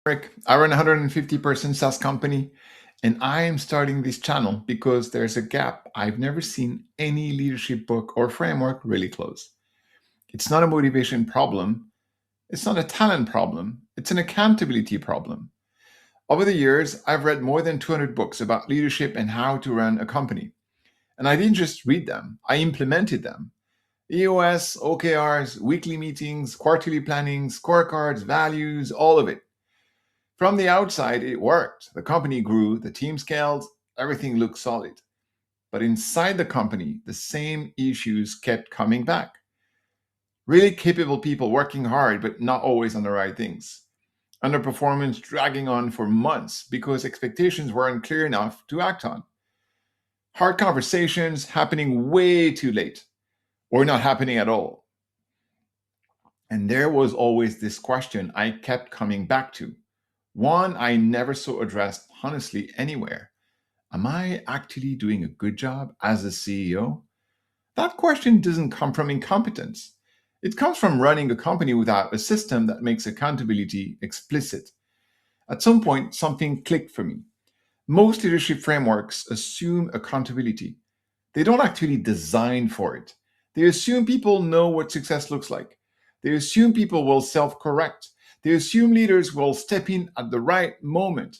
Rick. I run a 150-person SaaS company, and I am starting this channel because there's a gap I've never seen any leadership book or framework really close. It's not a motivation problem. It's not a talent problem. It's an accountability problem. Over the years, I've read more than 200 books about leadership and how to run a company. And I didn't just read them, I implemented them. EOS, OKRs, weekly meetings, quarterly planning, scorecards, values, all of it. From the outside, it worked. The company grew, the team scaled, everything looked solid. But inside the company, the same issues kept coming back. Really capable people working hard, but not always on the right things. Underperformance dragging on for months because expectations weren't clear enough to act on. Hard conversations happening way too late or not happening at all. And there was always this question I kept coming back to. One I never saw addressed honestly anywhere. Am I actually doing a good job as a CEO? That question doesn't come from incompetence. It comes from running a company without a system that makes accountability explicit. At some point, something clicked for me. Most leadership frameworks assume accountability. They don't actually design for it. They assume people know what success looks like. They assume people will self correct. They assume leaders will step in at the right moment.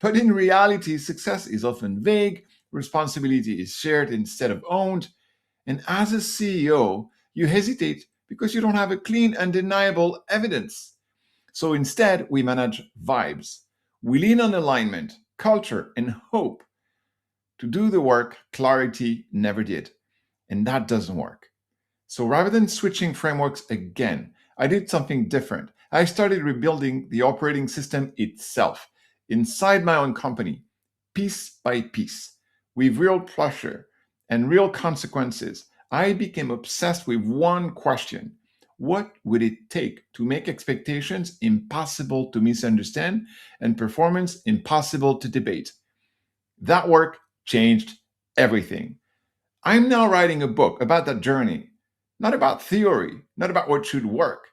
But in reality, success is often vague, responsibility is shared instead of owned, and as a CEO, you hesitate because you don't have a clean, undeniable evidence. So instead, we manage vibes. We lean on alignment, culture, and hope. To do the work, clarity never did. And that doesn't work. So rather than switching frameworks again, I did something different. I started rebuilding the operating system itself inside my own company, piece by piece, with real pressure and real consequences. I became obsessed with one question. What would it take to make expectations impossible to misunderstand and performance impossible to debate? That work changed everything. I'm now writing a book about that journey, not about theory, not about what should work,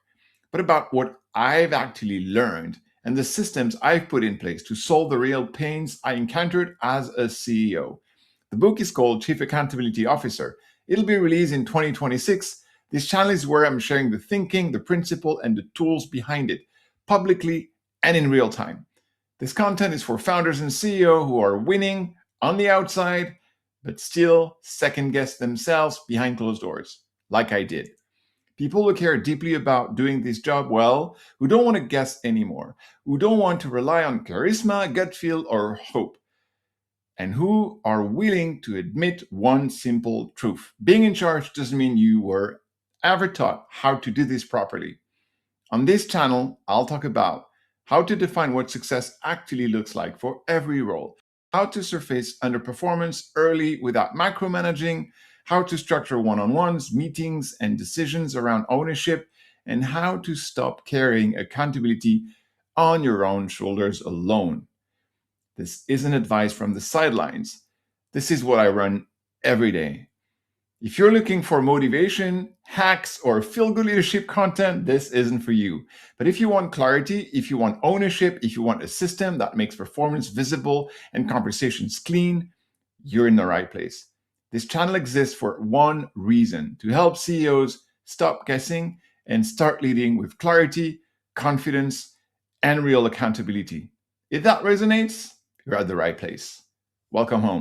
but about what I've actually learned and the systems I've put in place to solve the real pains I encountered as a CEO. The book is called Chief Accountability Officer. It'll be released in 2026. This channel is where I'm sharing the thinking, the principle, and the tools behind it, publicly and in real time. This content is for founders and CEO who are winning on the outside, but still second guess themselves behind closed doors, like I did. People who care deeply about doing this job well, who don't want to guess anymore, who don't want to rely on charisma, gut feel, or hope, and who are willing to admit one simple truth. Being in charge doesn't mean you were ever taught how to do this properly. On this channel, I'll talk about how to define what success actually looks like for every role, how to surface underperformance early without micromanaging, how to structure one-on-ones, meetings, and decisions around ownership, and how to stop carrying accountability on your own shoulders alone. This isn't advice from the sidelines. This is what I run every day. If you're looking for motivation, hacks, or feel-good leadership content, this isn't for you. But if you want clarity, if you want ownership, if you want a system that makes performance visible and conversations clean, you're in the right place. This channel exists for one reason: to help CEOs stop guessing and start leading with clarity, confidence, and real accountability. If that resonates, you're at the right place. Welcome home.